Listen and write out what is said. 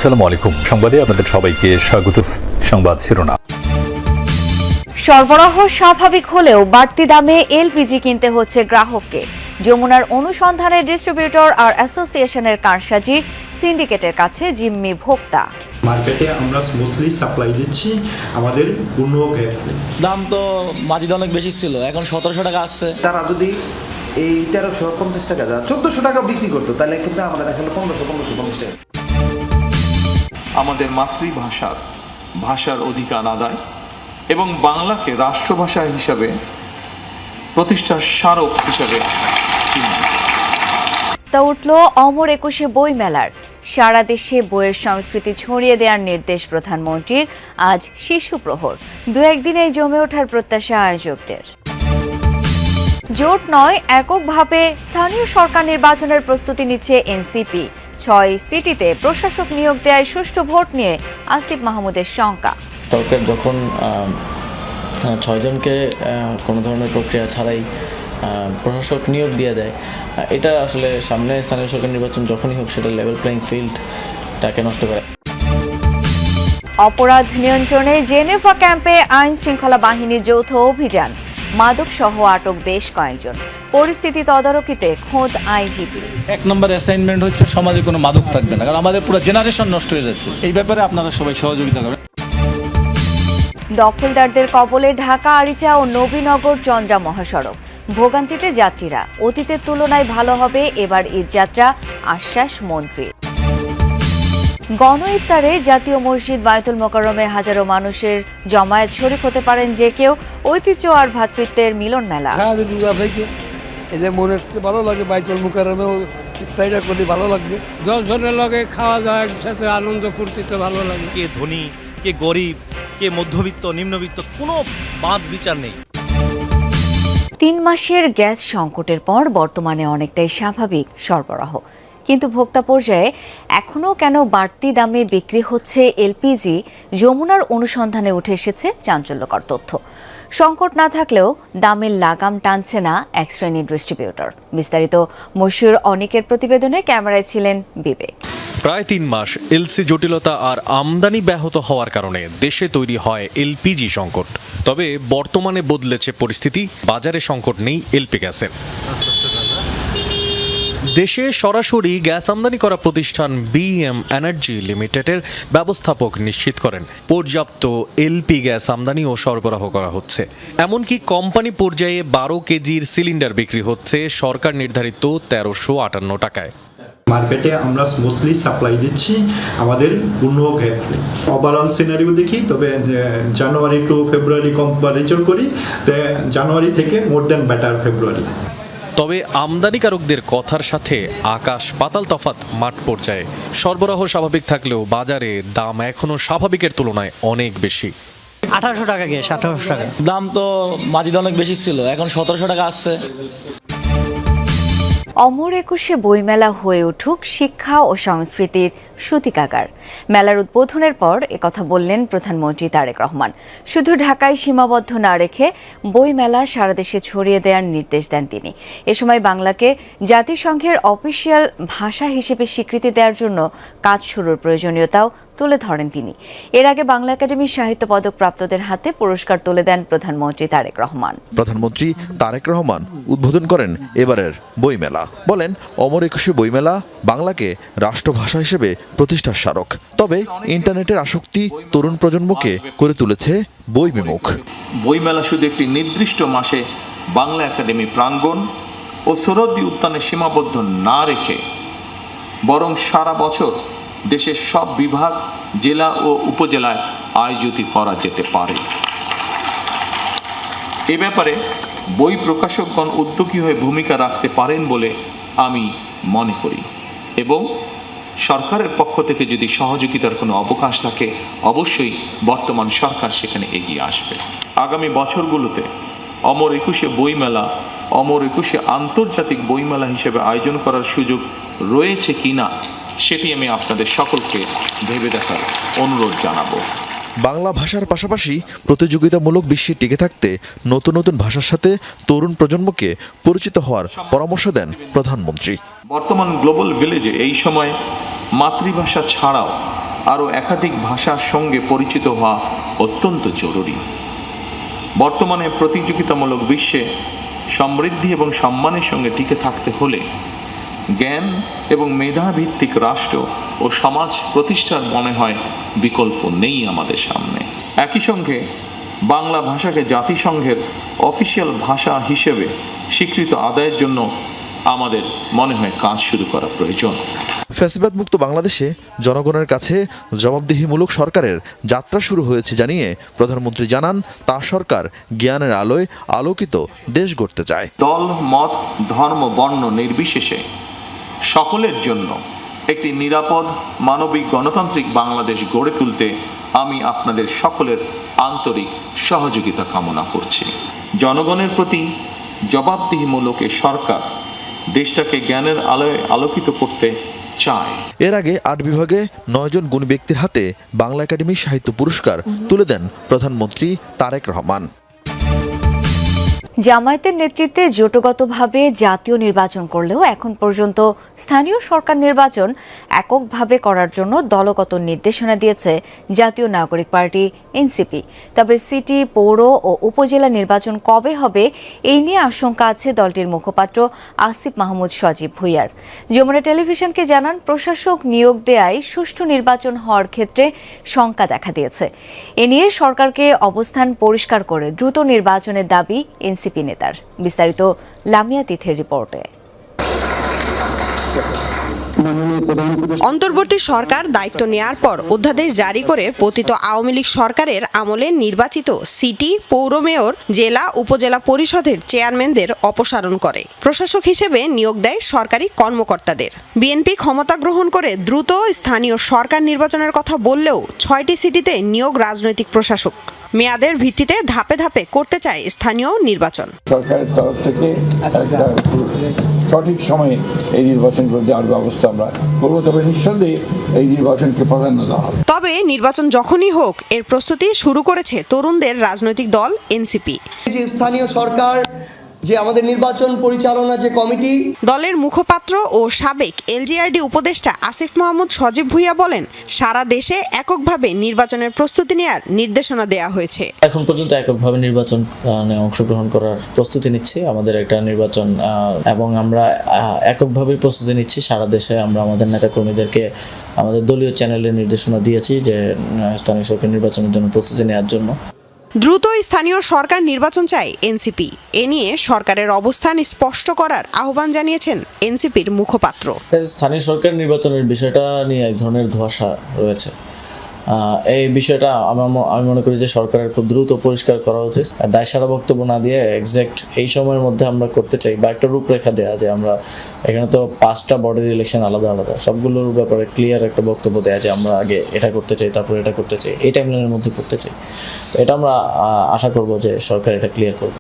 আসসালামু আলাইকুম। সংবাদে আপনাদের সবাইকে স্বাগত। সংবাদ শিরোনাম। সরবরাহ স্বাভাবিক হলেও বাড়তি দামে এলপিজি কিনতে হচ্ছে গ্রাহককে। যমুনার অনুসন্ধানে ডিস্ট্রিবিউটর আর অ্যাসোসিয়েশনের কারসাজি, সিন্ডিকেটের কাছে জিম্মি ভোক্তা। মার্কেটে আমরা স্মুথলি সাপ্লাই দিচ্ছি, আমাদের কোনো গ্যাপ নেই। দাম তো মাঝে অনেক বেশি ছিল, এখন 1700 টাকা আসছে। তারা যদি এই 1350 টাকা 1400 টাকা বিক্রি করতো, তাহলে কিন্তু আমরা দেখালো 1550 টাকা। আমাদের ভাষার অধিকার আদায় এবং বাংলাকে রাষ্ট্রভাষা হিসাবে প্রতিষ্ঠার স্মারক হিসাবে তা উঠল অমর একুশে বই মেলার। সারা দেশে বইয়ের সংস্কৃতি ছড়িয়ে দেওয়ার নির্দেশ প্রধানমন্ত্রীর। আজ শিশু প্রহর, দু একদিনেই জমে ওঠার প্রত্যাশা আয়োজকদের। জোট নয়, এককভাবে স্থানীয় সরকার নির্বাচনের প্রস্তুতি নিচ্ছে এনসিপি। 6 সিটিতে প্রশাসক নিয়োগ দেয় সুষ্ঠু ভোট নিয়ে আসিফ মাহমুদের শঙ্কা। সরকার যখন 6 জনকে কোনো ধরনের প্রক্রিয়া ছাড়াই প্রশাসক নিয়োগ দিয়ে দেয়, এটা আসলে সামনে স্থানীয় সরকার নির্বাচন যখনই হোক সেটা লেভেল প্লেইং ফিল্ডটাকে নষ্ট করে। অপরাধ নিয়ন্ত্রণে জেনেভা ক্যাম্পে আইন শৃঙ্খলা বাহিনীর যৌথ অভিযান। মাদক সহ আটক বেশ কয়েকজন। পরিস্থিতি তদারকিতে খোদ আইজিপি। 1 নম্বর অ্যাসাইনমেন্ট হচ্ছে সমাজে কোনো মাদক থাকবে না, কারণ আমাদের পুরো জেনারেশন নষ্ট হয়ে যাচ্ছে। এই ব্যাপারে আপনারা সবাই সহযোগিতা করবেন। দখলদারদের কবলে ঢাকা আরিচা ও নবীনগর চন্দ্রা মহাসড়ক। ভোগান্তিতে যাত্রীরা। অতীতের তুলনায় ভালো হবে এবার ঈদযাত্রা, আশ্বাস মন্ত্রী। গণ ইফতারে জাতীয় মসজিদ বায়তুল মোকাররমে হাজারো মানুষের জমায়েত। শরীক হতে পারেন যে কেউ। ঐতিহ্য আর ভ্রাতৃত্বের মিলন মেলা। এদের মনে ভালো লাগে, বায়তুল মোকাররমেও ইফতারিটা করলে ভালো লাগবে। 10 জনের লগে খাওয়া দাওয়া একসাথে আনন্দ ফুর্তিতে ভালো লাগে। কে ধনী, কে গরিব, কে মধ্যবিত্ত, নিম্নবিত্ত, কোনো বাদ বিচার নেই। 3 মাসের গ্যাস সংকটের পর বর্তমানে অনেকটাই স্বাভাবিক সরবরাহ, কিন্তু ভোক্তা পর্যায়ে এখনও কেন বাড়তি দামে বিক্রি হচ্ছে এলপিজি? যমুনার অনুসন্ধানে উঠে এসেছে চাঞ্চল্যকর তথ্য। সংকট না থাকলেও দামের লাগাম টানছে না এক শ্রেণীর ডিস্ট্রিবিউটর। বিস্তারিত মশিউর অনিকের প্রতিবেদনে, ক্যামেরায় ছিলেন বিবেক। প্রায় 3 মাস এলসি জটিলতা আর আমদানি ব্যাহত হওয়ার কারণে দেশে তৈরি হয় এলপিজি সংকট। তবে বর্তমানে বদলেছে পরিস্থিতি, বাজারে সংকট নেই এলপি গ্যাসের। দেশে সরাসরি গ্যাস আমদানি করা প্রতিষ্ঠান বিএম এনার্জি লিমিটেডের ব্যবস্থাপক নিশ্চিত করেন পর্যাপ্ত এলপি গ্যাস আমদানি ও সরবরাহ করা হচ্ছে। এমনকি কোম্পানি পর্যায়ে 12 কেজির সিলিন্ডার বিক্রি হচ্ছে সরকার নির্ধারিত 1358 টাকায়। মার্কেটে আমরা স্মুথলি সাপ্লাই দিচ্ছি, আমাদের কোনো গ্যাপ নেই। ওভারঅল সিনারিও দেখি, তবে জানুয়ারি টু ফেব্রুয়ারি কম্পারিজন করি, জানুয়ারি থেকে মোর দেন বেটার ফেব্রুয়ারি। তবে আমদানিকারকদের কথার সাথে আকাশ পাতাল তফাৎ মাঠ পর্যায়ে। সরবরাহ স্বাভাবিক থাকলেও বাজারে দাম এখনো স্বাভাবিকের তুলনায় অনেক বেশি। 1800 টাকা গ্যাস, 1800 টাকা দাম তো মাঝে অনেক বেশি ছিল, এখন 1700 টাকা আসছে। অমর একুশে বইমেলা হয়ে উঠুক শিক্ষা ও সংস্কৃতির সূতিকাগার। মেলার উদ্বোধনের পর একথা বললেন প্রধানমন্ত্রী তারেক রহমান। শুধু ঢাকায় সীমাবদ্ধ না রেখে বইমেলা সারা দেশে ছড়িয়ে দেওয়ার নির্দেশ দেন তিনি। এ সময় বাংলাকে জাতিসংঘের অফিসিয়াল ভাষা হিসেবে স্বীকৃতি দেওয়ার জন্য কাজ শুরুর প্রয়োজনীয়তাও তুলে ধরেন তিনি। এর আগে বাংলা একাডেমির সাহিত্য পদক প্রাপ্তদের হাতে পুরস্কার তুলে দেন প্রধানমন্ত্রী তারেক রহমান। প্রধানমন্ত্রী তারেক রহমান উদ্বোধন করেন এবারের বইমেলা। বলেন, অমর একুশে বইমেলা বাংলাকে রাষ্ট্রভাষা হিসেবে প্রতিষ্ঠার স্মারক। তবে ইন্টারনেটের আসক্তি তরুণ প্রজন্মকে করে তুলেছে বই বিমুখ। বইমেলা শুধু একটি নির্দিষ্ট মাসে বাংলা একাডেমি প্রাঙ্গণ ও সোহরাওয়ার্দী উদ্যানে সীমাবদ্ধ না রেখে বরং সারা বছর দেশের সব বিভাগ, জেলা ও উপজেলায় আয়োজিত করা যেতে পারে। এ ব্যাপারে বই প্রকাশকগণ উদ্যোগী হয়ে ভূমিকা রাখতে পারেন বলে আমি মনে করি, এবং সরকারের পক্ষ থেকে যদি সহযোগিতার কোনো অবকাশ থাকে, অবশ্যই বর্তমান সরকার সেখানে এগিয়ে আসবে। আগামী বছরগুলোতে অমর একুশে বইমেলা অমর একুশে আন্তর্জাতিক বইমেলা হিসেবে আয়োজন করার সুযোগ রয়েছে কিনা সেটি আমি আপনাদের সকলকে ভেবে দেখার অনুরোধ জানাবো। বাংলা ভাষার পাশাপাশি প্রতিযোগিতামূলক বিশ্বে টিকে থাকতে নতুন নতুন ভাষার সাথে তরুণ প্রজন্মকে পরিচিত হওয়ার পরামর্শ দেন প্রধানমন্ত্রী। বর্তমান গ্লোবাল ভিলেজে এই সময় মাতৃভাষা ছাড়াও আরও একাধিক ভাষার সঙ্গে পরিচিত হওয়া অত্যন্ত জরুরি। বর্তমানে প্রতিযোগিতামূলক বিশ্বে সমৃদ্ধি এবং সম্মানের সঙ্গে টিকে থাকতে হলে জ্ঞান এবং মেধাভিত্তিক রাষ্ট্র ও সমাজ প্রতিষ্ঠার মনে হয় বিকল্প নেই আমাদের সামনে। একই সঙ্গে বাংলা ভাষাকে জাতিসংঘের অফিসিয়াল ভাষা হিসেবে স্বীকৃত আদায়ের জন্য আমাদের মনে হয় কাজ শুরু করা প্রয়োজন। ফ্যাসিবাদ মুক্ত বাংলাদেশে জনগণের কাছে জবাবদিহিমূলক সরকারের যাত্রা শুরু হয়েছে জানিয়ে প্রধানমন্ত্রী জানান, তার সরকার জ্ঞানের আলোয় আলোকিত দেশ গড়তে চায়। দল, মত, ধর্ম, বর্ণ নির্বিশেষে সকলের জন্য একটি নিরাপদ, মানবিক, গণতান্ত্রিক বাংলাদেশ গড়ে তুলতে আমি আপনাদের সকলের আন্তরিক সহযোগিতা কামনা করছি। জনগণের প্রতি জবাবদিহিমূলক এ সরকার দেশটাকে জ্ঞানের আলোয় আলোকিত করতে চায়। এর আগে 8 বিভাগে 9 জন গুণী ব্যক্তির হাতে বাংলা একাডেমি সাহিত্য পুরস্কার তুলে দেন প্রধানমন্ত্রী তারেক রহমান। জামায়াতের নেতৃত্বে জোটগতভাবে জাতীয় নির্বাচন করলেও এখন পর্যন্ত স্থানীয় সরকার নির্বাচন এককভাবে করার জন্য দলগত নির্দেশনা দিয়েছে জাতীয় নাগরিক পার্টি এনসিপি। তবে সিটি, পৌর ও উপজেলা নির্বাচন কবে হবে এই নিয়ে আশঙ্কা আছে দলটির মুখপাত্র আসিফ মাহমুদ সজীব ভুঁইয়ার। যমুনা টেলিভিশনকে জানান, প্রশাসক নিয়োগ দেয়ায় সুষ্ঠু নির্বাচন হওয়ার ক্ষেত্রে শঙ্কা দেখা দিয়েছে। এ নিয়ে সরকারকে অবস্থান পরিষ্কার করে দ্রুত নির্বাচনের দাবি এনসিপি নেতার। বিস্তারিত লামিয়া তিথের রিপোর্টে। অন্তর্বর্তী সরকার দায়িত্ব নেয়ার পর অধ্যাদেশ জারি করে পতিত আওয়ামী লীগ সরকারের আমলে নির্বাচিত সিটি, পৌর মেয়র, জেলা, উপজেলা পরিষদের চেয়ারম্যানদের অপসারণ করে। প্রশাসক হিসেবে নিয়োগ দেয় সরকারি কর্মকর্তাদের। বিএনপি ক্ষমতা গ্রহণ করে দ্রুত স্থানীয় সরকার নির্বাচনের কথা বললেও 6টি সিটিতে নিয়োগ রাজনৈতিক প্রশাসক। মেয়াদের ভিত্তিতে ধাপে ধাপে করতে চায় স্থানীয় নির্বাচন। সরকারের তরফ থেকে সঠিক সময়ে এই নির্বাচনগুলো দেওয়ার ব্যবস্থা আমরা করবো, তবে নিঃসন্দেহে এই নির্বাচনকে প্রাধান্য দেওয়া হবে। তবে নির্বাচন যখনই হোক এর প্রস্তুতি শুরু করেছে তরুণদের রাজনৈতিক দল এনসিপি। যে স্থানীয় সরকার, যে আমাদের নির্বাচন পরিচালনা যে কমিটি, দলের মুখপাত্র ও সাবেক এলজিআরডি উপদেষ্টা আসিফ মাহমুদ সজীব ভুঁইয়া বলেন, সারা দেশে এককভাবে নির্বাচনের প্রস্তুতি নেয়ার নির্দেশনা দেয়া হয়েছে। এখন পর্যন্ত এককভাবে নির্বাচন অংশগ্রহণ করার প্রস্তুতি নিচ্ছি, আমাদের একটা নির্বাচন এবং আমরা এককভাবে প্রস্তুতি নিচ্ছি সারা দেশে। আমরা আমাদের নেতাকর্মীদেরকে আমাদের দলীয় চ্যানেলে নির্দেশনা দিয়েছি যে স্থানীয় সরকার নির্বাচনের জন্য প্রস্তুতি নেওয়ার জন্য। দ্রুত স্থানীয় সরকার নির্বাচন চায় এনসিপি। এ নিয়ে সরকারের অবস্থান স্পষ্ট করার আহ্বান জানিয়েছেন এনসিপির মুখপাত্র। স্থানীয় সরকার নির্বাচনের বিষয়টা নিয়ে এক ধরনের ধোঁয়াশা রয়েছে। এই বিষয়টা আমি মনে করি যে সরকারের খুব দ্রুত পরিষ্কার করা উচিত। দায়সারা বক্তব্য না দিয়ে এক্সাক্ট এই সময়ের মধ্যে আমরা করতে চাই বা একটা রূপরেখা দেয়া, যে আমরা এখানে তো 5টা বডির ইলেকশন আলাদা আলাদা, সবগুলোর ব্যাপারে ক্লিয়ার একটা বক্তব্য দেয়া যে আমরা আগে এটা করতে চাই, তারপর এটা করতে চাই, এই টাইমলাইনের মধ্যে করতে চাই। এটা আমরা আশা করব যে সরকার এটা ক্লিয়ার করবে।